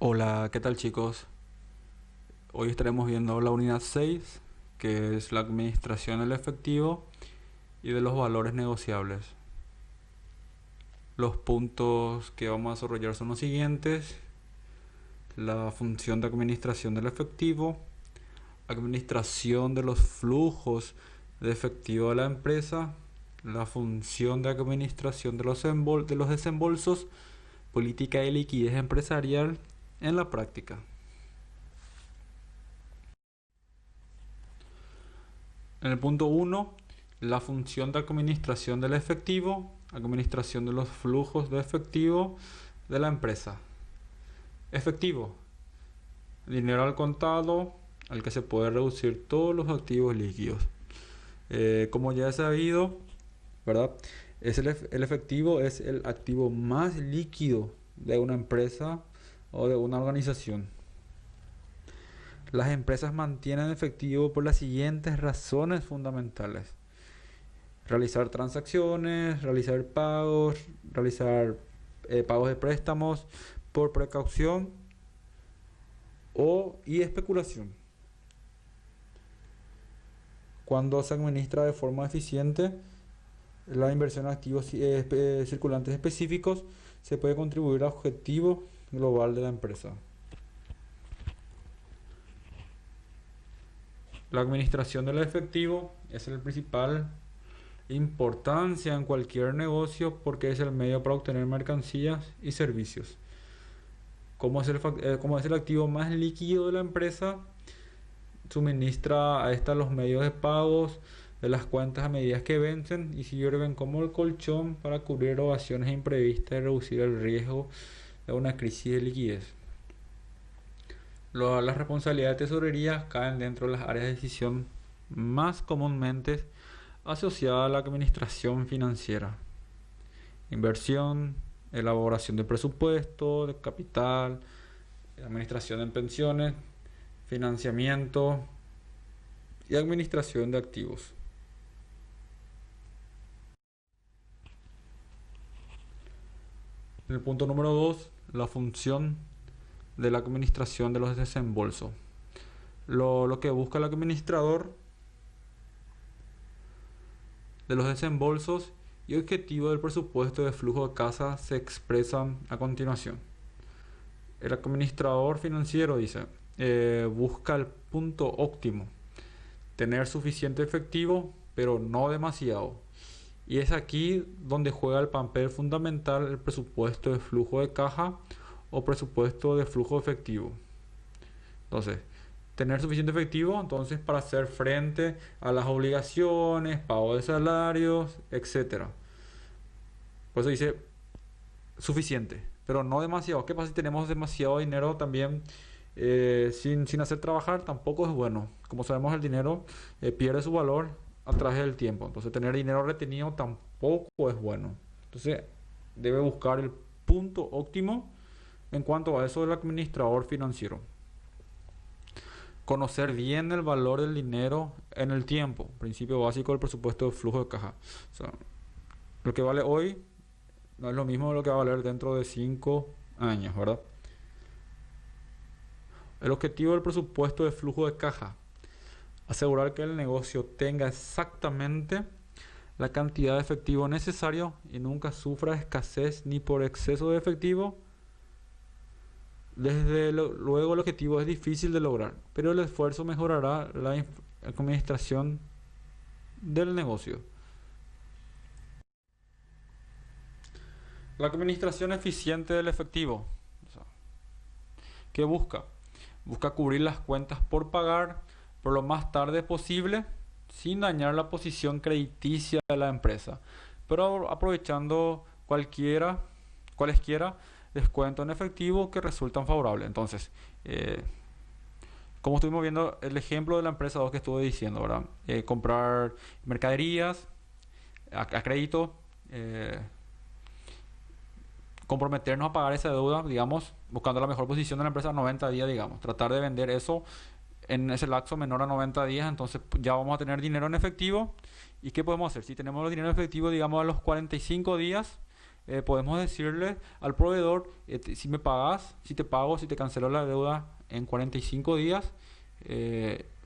Hola, ¿qué tal chicos? Hoy estaremos viendo la unidad 6, que es la administración del efectivo y de los valores negociables. Los puntos que vamos a desarrollar son los siguientes: la función de administración del efectivo, administración de los flujos de efectivo de la empresa, la función de administración de de los desembolsos, política de liquidez empresarial en la práctica. En el punto uno, la función de administración del efectivo, administración de los flujos de efectivo de la empresa. Efectivo, dinero al contado al que se puede reducir todos los activos líquidos. Como ya he sabido, ¿verdad? El efectivo es el activo más líquido de una empresa o de una organización. Las empresas mantienen efectivo por las siguientes razones fundamentales: realizar transacciones, realizar pagos, realizar pagos de préstamos por precaución y especulación. Cuando se administra de forma eficiente la inversión en activos circulantes específicos, se puede contribuir al objetivo global de la empresa. La administración del efectivo es el principal importancia en cualquier negocio porque es el medio para obtener mercancías y servicios. Como es el activo más líquido de la empresa, suministra a esta los medios de pagos de las cuentas a medida que vencen y sirven como el colchón para cubrir erogaciones imprevistas y reducir el riesgo de una crisis de liquidez. Las responsabilidades de tesorería caen dentro de las áreas de decisión más comúnmente asociadas a la administración financiera: inversión, elaboración de presupuesto, de capital, administración en pensiones, financiamiento y administración de activos. En el punto número 2, la función de la administración de los desembolsos. Lo que busca el administrador de los desembolsos y objetivo del presupuesto de flujo de caja se expresan a continuación. El administrador financiero dice, busca el punto óptimo: tener suficiente efectivo, pero no demasiado. Y es aquí donde juega el papel fundamental el presupuesto de flujo de caja o presupuesto de flujo efectivo. Entonces, tener suficiente efectivo entonces para hacer frente a las obligaciones, pago de salarios, etcétera. Por eso dice suficiente, pero no demasiado. ¿Qué pasa si tenemos demasiado dinero también sin hacer trabajar? Tampoco es bueno. Como sabemos, el dinero pierde su valor a través del tiempo. Entonces, tener dinero retenido tampoco es bueno. Entonces, debe buscar el punto óptimo en cuanto a eso del administrador financiero. Conocer bien el valor del dinero en el tiempo, principio básico del presupuesto de flujo de caja. O sea, lo que vale hoy no es lo mismo de lo que va a valer dentro de 5 años, ¿verdad? El objetivo del presupuesto de flujo de caja: asegurar que el negocio tenga exactamente la cantidad de efectivo necesario y nunca sufra escasez ni por exceso de efectivo. Luego el objetivo es difícil de lograr, pero el esfuerzo mejorará la administración del negocio. La administración eficiente del efectivo, o sea, ¿qué busca? Busca cubrir las cuentas por pagar por lo más tarde posible sin dañar la posición crediticia de la empresa, pero aprovechando cualesquiera descuentos en efectivo que resultan favorables. Entonces, como estuvimos viendo el ejemplo de la empresa 2 que estuve diciendo, ¿verdad? Comprar mercaderías a crédito, eh, comprometernos a pagar esa deuda, digamos, buscando la mejor posición de la empresa a 90 días, digamos, tratar de vender eso en ese lapso menor a 90 días, entonces ya vamos a tener dinero en efectivo. ¿Y qué podemos hacer? Si tenemos el dinero en efectivo, digamos, a los 45 días, podemos decirle al proveedor, si me pagas, si te pago, si te cancelo la deuda en 45 días,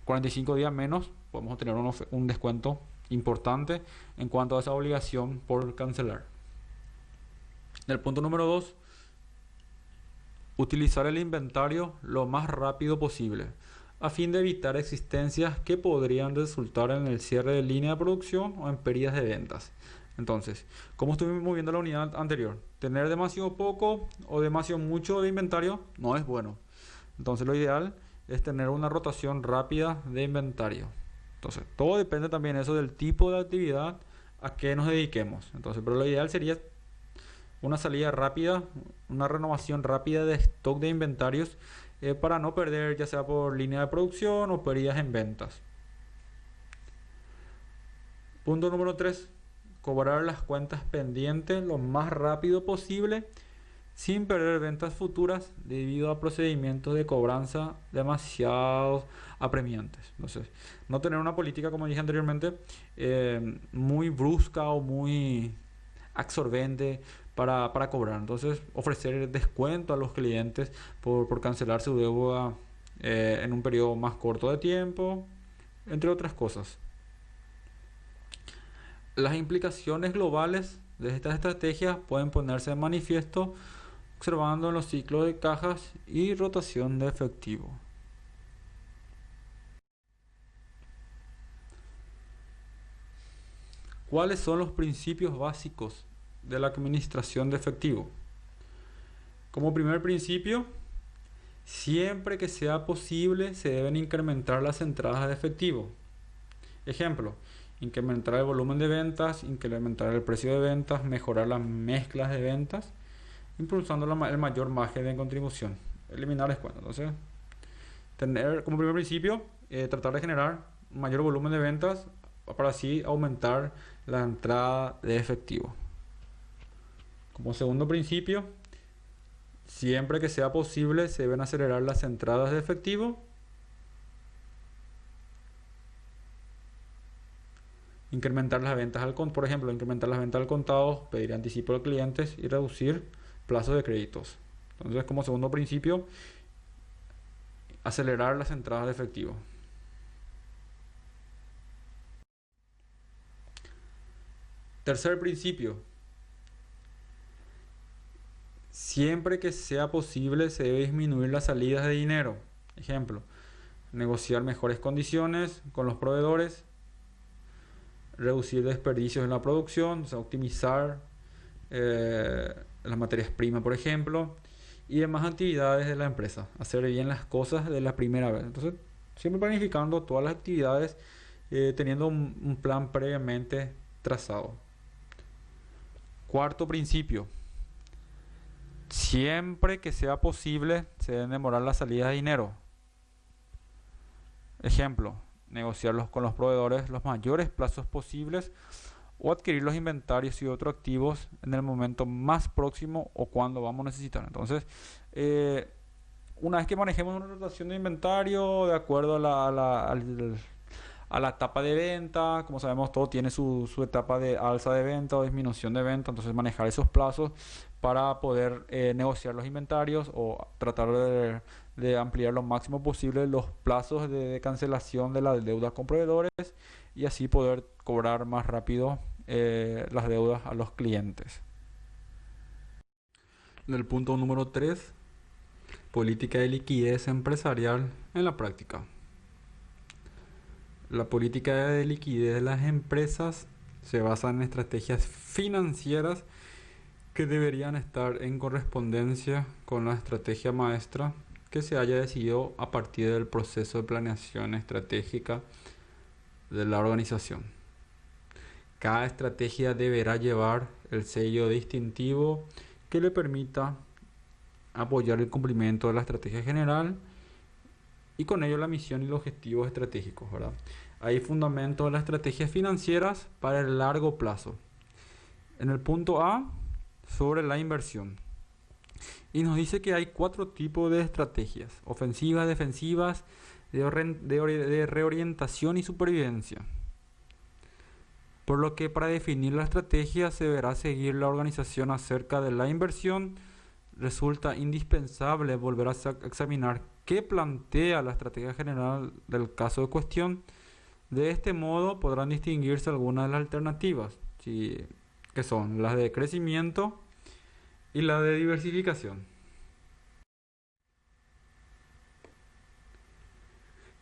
45 días menos, podemos tener un descuento importante en cuanto a esa obligación por cancelar. El punto número 2, utilizar el inventario lo más rápido posible, a fin de evitar existencias que podrían resultar en el cierre de línea de producción o en pérdidas de ventas. Entonces, como estuvimos viendo la unidad anterior, tener demasiado poco o demasiado mucho de inventario no es bueno. Entonces, lo ideal es tener una rotación rápida de inventario. Entonces, todo depende también eso del tipo de actividad a que nos dediquemos. Entonces, pero lo ideal sería una salida rápida, una renovación rápida de stock de inventarios para no perder ya sea por línea de producción o pérdidas en ventas. Punto número 3, cobrar las cuentas pendientes lo más rápido posible sin perder ventas futuras debido a procedimientos de cobranza demasiado apremiantes. Entonces, no tener una política, como dije anteriormente, muy brusca o muy absorbente para cobrar. Entonces, ofrecer descuento a los clientes por cancelar su deuda en un periodo más corto de tiempo, entre otras cosas. Las implicaciones globales de estas estrategias pueden ponerse de manifiesto observando en los ciclos de cajas y rotación de efectivo. ¿Cuáles son los principios básicos de la administración de efectivo? Como primer principio, siempre que sea posible se deben incrementar las entradas de efectivo. Ejemplo, incrementar el volumen de ventas, incrementar el precio de ventas, mejorar las mezclas de ventas, impulsando el mayor margen de contribución, eliminar descuentos. Entonces, tener como primer principio, tratar de generar mayor volumen de ventas para así aumentar la entrada de efectivo. Como segundo principio, siempre que sea posible se deben acelerar las entradas de efectivo. Incrementar las ventas por ejemplo, incrementar las ventas al contado, pedir anticipo a los clientes y reducir plazos de créditos. Entonces, como segundo principio, acelerar las entradas de efectivo. Tercer principio, siempre que sea posible se debe disminuir las salidas de dinero. Ejemplo, negociar mejores condiciones con los proveedores, reducir desperdicios en la producción, o sea, optimizar las materias primas, por ejemplo, y demás actividades de la empresa. Hacer bien las cosas de la primera vez. Entonces, siempre planificando todas las actividades, teniendo un plan previamente trazado. Cuarto principio, siempre que sea posible se deben demorar las salidas de dinero. Ejemplo, negociarlos con los proveedores los mayores plazos posibles o adquirir los inventarios y otros activos en el momento más próximo o cuando vamos a necesitar. Entonces, una vez que manejemos una rotación de inventario de acuerdo a la etapa de venta, como sabemos, todo tiene su etapa de alza de venta o disminución de venta, entonces manejar esos plazos para poder negociar los inventarios o tratar de ampliar lo máximo posible los plazos de cancelación de las deudas con proveedores y así poder cobrar más rápido las deudas a los clientes. En el punto número 3, política de liquidez empresarial en la práctica. La política de liquidez de las empresas se basa en estrategias financieras que deberían estar en correspondencia con la estrategia maestra que se haya decidido a partir del proceso de planeación estratégica de la organización. Cada estrategia deberá llevar el sello distintivo que le permita apoyar el cumplimiento de la estrategia general y con ello la misión y los objetivos estratégicos, ¿verdad? Hay fundamentos de las estrategias financieras para el largo plazo. En el punto A, sobre la inversión. Y nos dice que hay 4 tipos de estrategias: ofensivas, defensivas, de reorientación y supervivencia. por lo que para definir la estrategia se deberá seguir la organización acerca de la inversión. Resulta indispensable volver a examinar qué plantea la estrategia general del caso de cuestión. De este modo podrán distinguirse algunas de las alternativas, que son las de crecimiento y la de diversificación.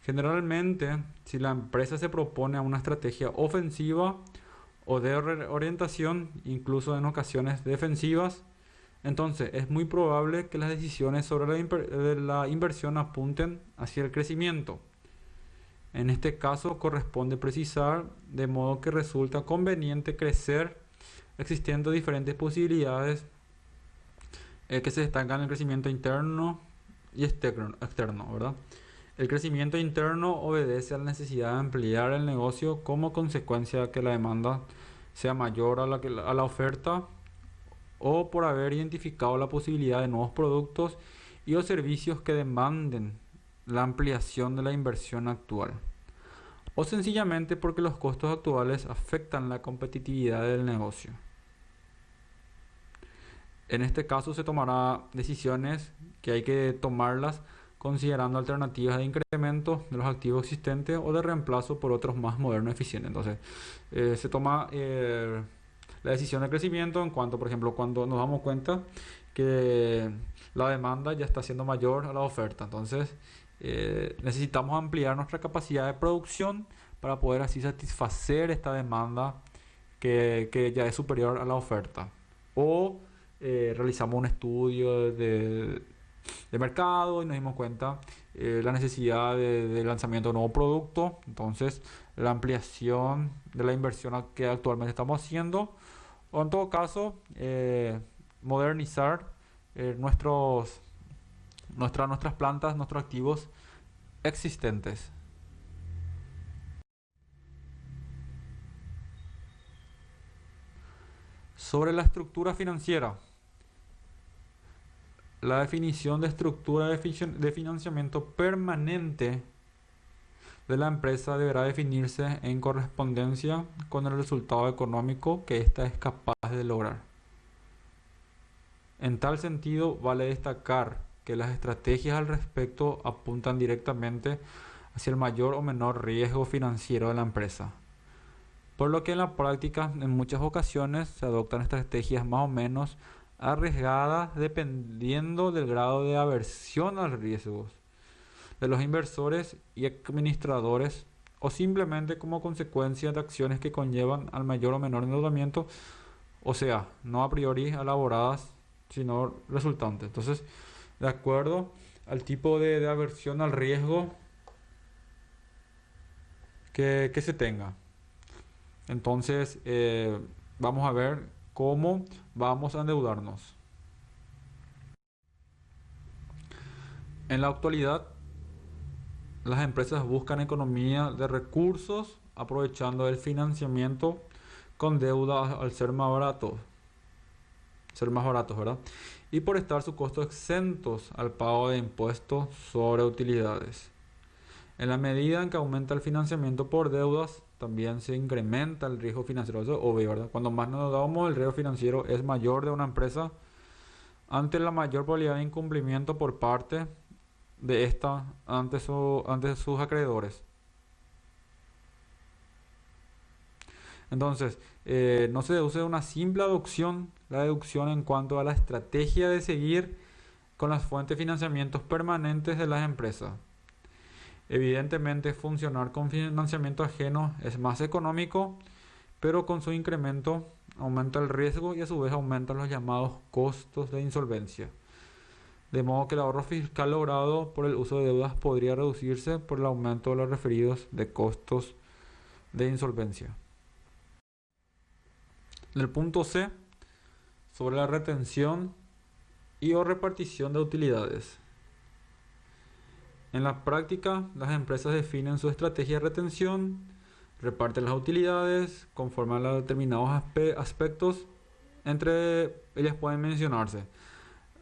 Generalmente, si la empresa se propone a una estrategia ofensiva o de orientación, incluso en ocasiones defensivas, entonces es muy probable que las decisiones sobre de la inversión apunten hacia el crecimiento. En este caso corresponde precisar de modo que resulta conveniente crecer, existiendo diferentes posibilidades que se destacan en el crecimiento interno y externo, ¿verdad? El crecimiento interno obedece a la necesidad de ampliar el negocio como consecuencia de que la demanda sea mayor a la oferta, o por haber identificado la posibilidad de nuevos productos y o servicios que demanden la ampliación de la inversión actual, o sencillamente porque los costos actuales afectan la competitividad del negocio. En este caso se tomará decisiones que hay que tomarlas considerando alternativas de incremento de los activos existentes o de reemplazo por otros más modernos y eficientes. Entonces, se toma la decisión de crecimiento en cuanto, por ejemplo, cuando nos damos cuenta que la demanda ya está siendo mayor a la oferta. Entonces, necesitamos ampliar nuestra capacidad de producción para poder así satisfacer esta demanda que ya es superior a la oferta. O realizamos un estudio de mercado y nos dimos cuenta la necesidad de lanzamiento de un nuevo producto. Entonces, la ampliación de la inversión que actualmente estamos haciendo, o en todo caso, modernizar nuestras plantas, nuestros activos existentes. Sobre la estructura financiera. La definición de estructura de financiamiento permanente de la empresa deberá definirse en correspondencia con el resultado económico que ésta es capaz de lograr. En tal sentido, vale destacar que las estrategias al respecto apuntan directamente hacia el mayor o menor riesgo financiero de la empresa, por lo que en la práctica en muchas ocasiones se adoptan estrategias más o menos arriesgadas dependiendo del grado de aversión al riesgo de los inversores y administradores, o simplemente como consecuencia de acciones que conllevan al mayor o menor endeudamiento, o sea, no a priori elaboradas, sino resultantes. Entonces, de acuerdo al tipo de aversión al riesgo que se tenga. Entonces, vamos a ver cómo vamos a endeudarnos. En la actualidad, las empresas buscan economía de recursos aprovechando el financiamiento con deuda al ser más baratos, ¿verdad? Y por estar sus costos exentos al pago de impuestos sobre utilidades. En la medida en que aumenta el financiamiento por deudas, también se incrementa el riesgo financiero. Eso es obvio, ¿verdad? Cuando más nos damos, el riesgo financiero es mayor de una empresa ante la mayor probabilidad de incumplimiento por parte de esta ante sus acreedores. Entonces, no se deduce de una simple deducción, la deducción en cuanto a la estrategia de seguir con las fuentes de financiamientos permanentes de las empresas. Evidentemente, funcionar con financiamiento ajeno es más económico, pero con su incremento aumenta el riesgo y a su vez aumentan los llamados costos de insolvencia. De modo que el ahorro fiscal logrado por el uso de deudas podría reducirse por el aumento de los referidos de costos de insolvencia. En el punto C, sobre la retención y o repartición de utilidades. En la práctica, las empresas definen su estrategia de retención, reparten las utilidades conforme a determinados aspectos. Entre ellas pueden mencionarse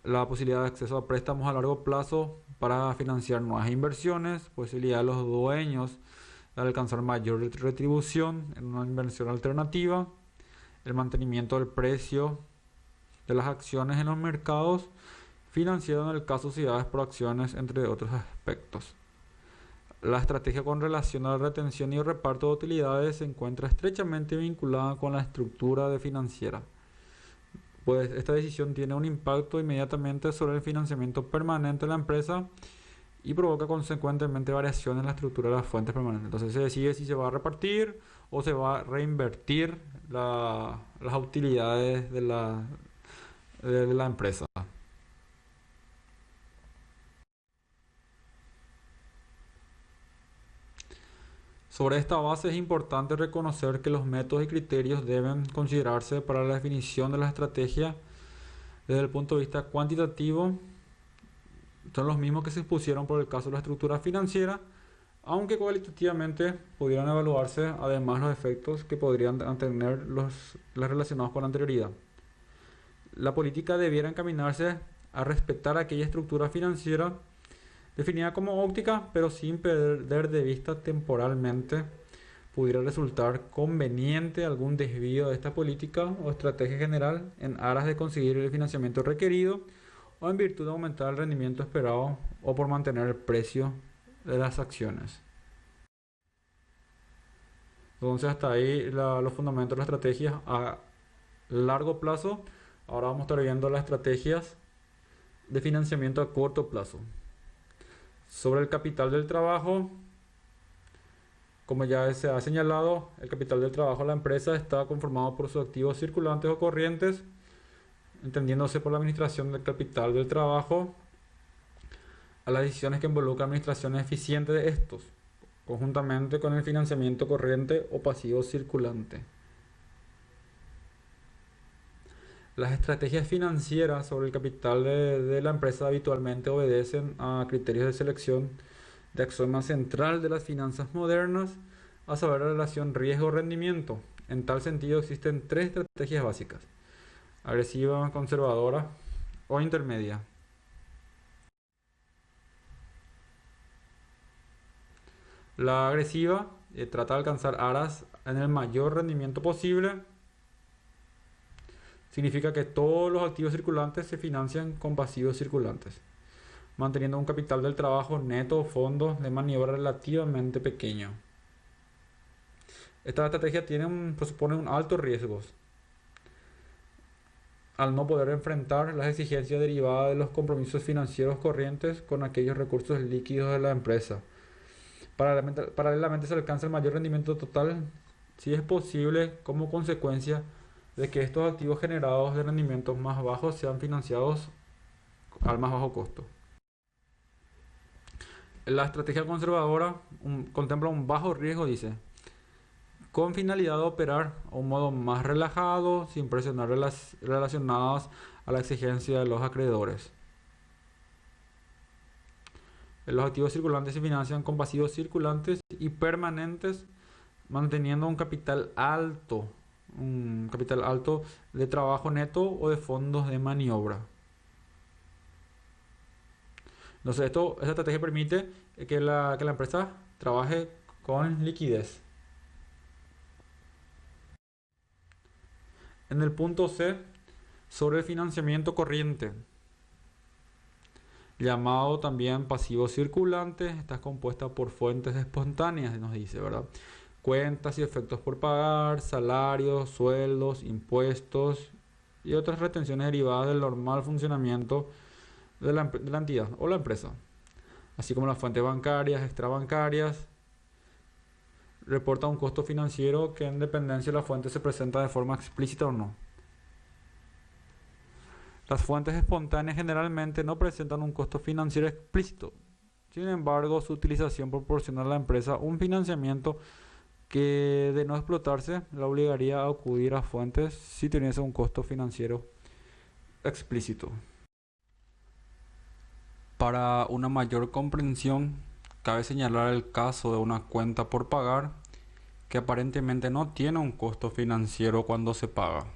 la posibilidad de acceso a préstamos a largo plazo para financiar nuevas inversiones, posibilidad de los dueños de alcanzar mayor retribución en una inversión alternativa, el mantenimiento del precio de las acciones en los mercados financieros, en el caso de sociedades por acciones, entre otros aspectos. La estrategia con relación a la retención y reparto de utilidades se encuentra estrechamente vinculada con la estructura de financiera, pues esta decisión tiene un impacto inmediatamente sobre el financiamiento permanente de la empresa y provoca consecuentemente variaciones en la estructura de las fuentes permanentes. Entonces se decide si se va a repartir o se va a reinvertir las utilidades de la empresa. Sobre esta base es importante reconocer que los métodos y criterios deben considerarse para la definición de la estrategia desde el punto de vista cuantitativo. Son los mismos que se expusieron por el caso de la estructura financiera, aunque cualitativamente pudieran evaluarse además los efectos que podrían tener los relacionados con la anterioridad. La política debiera encaminarse a respetar aquella estructura financiera definida como óptica, pero sin perder de vista temporalmente pudiera resultar conveniente algún desvío de esta política o estrategia general en aras de conseguir el financiamiento requerido o en virtud de aumentar el rendimiento esperado o por mantener el precio de las acciones. Entonces hasta ahí los fundamentos de la estrategia a largo plazo. Ahora vamos a estar viendo las estrategias de financiamiento a corto plazo. Sobre el capital del trabajo, como ya se ha señalado, el capital del trabajo de la empresa está conformado por sus activos circulantes o corrientes, entendiéndose por la administración del capital del trabajo a las decisiones que involucran administración eficiente de estos, conjuntamente con el financiamiento corriente o pasivo circulante. Las estrategias financieras sobre el capital de la empresa habitualmente obedecen a criterios de selección de axioma central de las finanzas modernas, a saber la relación riesgo-rendimiento. En tal sentido existen tres estrategias básicas: agresiva, conservadora o intermedia. La agresiva trata de alcanzar aras en el mayor rendimiento posible. Significa que todos los activos circulantes se financian con pasivos circulantes, manteniendo un capital del trabajo neto o fondo de maniobra relativamente pequeño. Esta estrategia presupone un alto riesgo al no poder enfrentar las exigencias derivadas de los compromisos financieros corrientes con aquellos recursos líquidos de la empresa. Paralelamente se alcanza el mayor rendimiento total si es posible como consecuencia de que estos activos generados de rendimientos más bajos sean financiados al más bajo costo. La estrategia conservadora contempla un bajo riesgo, dice, con finalidad de operar a un modo más relajado, sin presionar relacionadas a la exigencia de los acreedores. Los activos circulantes se financian con pasivos circulantes y permanentes, manteniendo un capital alto de trabajo neto o de fondos de maniobra. Entonces esta estrategia permite que la empresa trabaje con liquidez. En el punto C, sobre el financiamiento corriente, llamado también pasivo circulante, está compuesta por fuentes espontáneas, nos dice, ¿verdad? Cuentas y efectos por pagar, salarios, sueldos, impuestos y otras retenciones derivadas del normal funcionamiento de la entidad o la empresa, así como las fuentes bancarias, extrabancarias. Reporta un costo financiero que en dependencia de la fuente se presenta de forma explícita o no. Las fuentes espontáneas generalmente no presentan un costo financiero explícito. Sin embargo, su utilización proporciona a la empresa un financiamiento que, de no explotarse, la obligaría a acudir a fuentes si tuviese un costo financiero explícito. Para una mayor comprensión, cabe señalar el caso de una cuenta por pagar que aparentemente no tiene un costo financiero cuando se paga,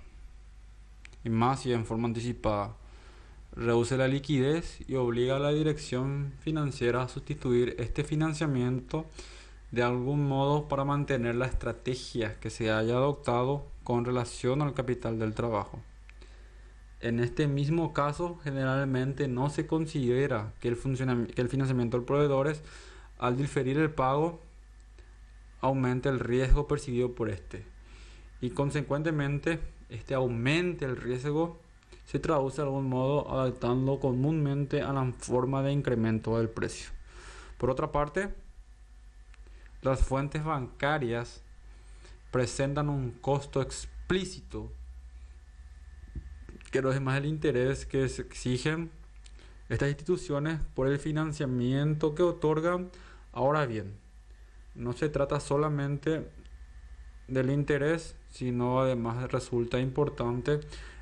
y más si en forma anticipada. Reduce la liquidez y obliga a la dirección financiera a sustituir este financiamiento de algún modo para mantener la estrategia que se haya adoptado con relación al capital del trabajo. En este mismo caso, generalmente no se considera que que el financiamiento de proveedores, al diferir el pago, aumente el riesgo percibido por este. Y consecuentemente, este aumente el riesgo se traduce de algún modo adaptando comúnmente a la forma de incremento del precio. Por otra parte, las fuentes bancarias presentan un costo explícito que no es más el interés que se exigen estas instituciones por el financiamiento que otorgan. Ahora bien, no se trata solamente del interés, sino además resulta importante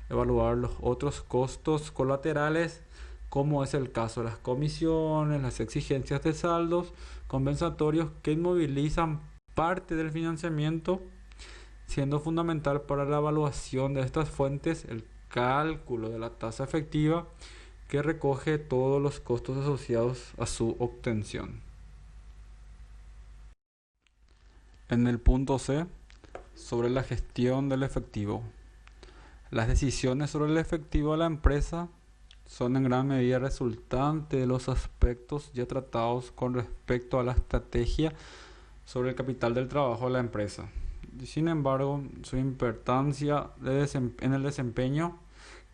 evaluar los otros costos colaterales, como es el caso de las comisiones, las exigencias de saldos compensatorios que inmovilizan parte del financiamiento, siendo fundamental para la evaluación de estas fuentes el cálculo de la tasa efectiva que recoge todos los costos asociados a su obtención. En el punto C, sobre la gestión del efectivo. Las decisiones sobre el efectivo de la empresa son en gran medida resultantes de los aspectos ya tratados con respecto a la estrategia sobre el capital del trabajo de la empresa. Sin embargo, su importancia en el desempeño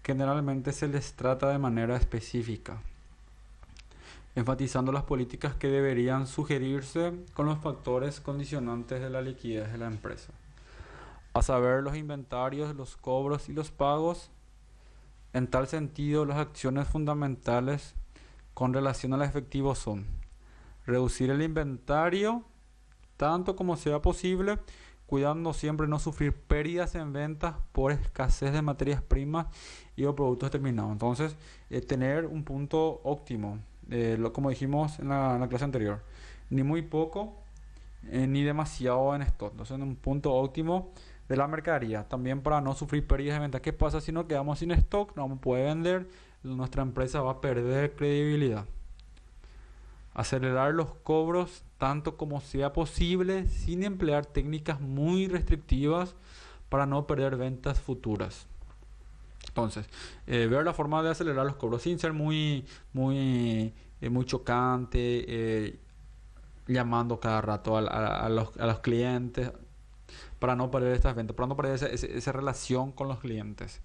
generalmente se les trata de manera específica, enfatizando las políticas que deberían sugerirse con los factores condicionantes de la liquidez de la empresa, a saber, los inventarios, los cobros y los pagos. En tal sentido, las acciones fundamentales con relación al efectivo son reducir el inventario tanto como sea posible, cuidando siempre no sufrir pérdidas en ventas por escasez de materias primas y o productos terminados. Entonces, tener un punto óptimo, como dijimos en la clase anterior, ni muy poco ni demasiado en stock. Entonces, en un punto óptimo de la mercadería, también para no sufrir pérdidas de venta. ¿Qué pasa si nos quedamos sin stock? No vamos a poder vender, nuestra empresa va a perder credibilidad. Acelerar los cobros tanto como sea posible sin emplear técnicas muy restrictivas para no perder ventas futuras. Entonces, ver la forma de acelerar los cobros sin ser muy chocante, llamando cada rato a los clientes para no perder estas ventas, para no perder esa relación con los clientes.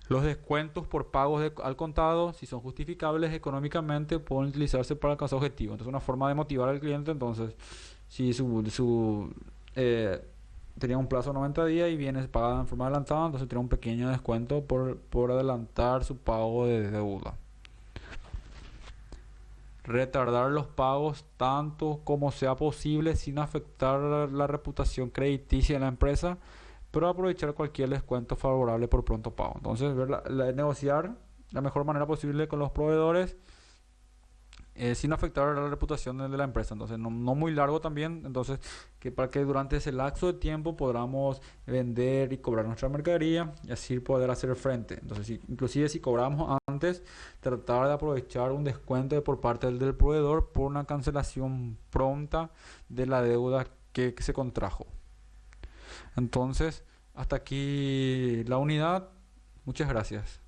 Los descuentos por pagos al contado, si son justificables económicamente, pueden utilizarse para alcanzar objetivos. Entonces, una forma de motivar al cliente. Entonces, si tenía un plazo de 90 días y viene pagada en forma adelantada, entonces tiene un pequeño descuento por adelantar su pago de deuda. Retardar los pagos tanto como sea posible sin afectar la reputación crediticia de la empresa, pero aprovechar cualquier descuento favorable por pronto pago. Entonces, negociar la mejor manera posible con los proveedores sin afectar la reputación de la empresa. Entonces, no muy largo también. Entonces, para que durante ese lapso de tiempo podamos vender y cobrar nuestra mercadería y así poder hacer frente. Entonces, inclusive si cobramos antes, tratar de aprovechar un descuento por parte del proveedor por una cancelación pronta de la deuda que se contrajo. Entonces, hasta aquí la unidad. Muchas gracias.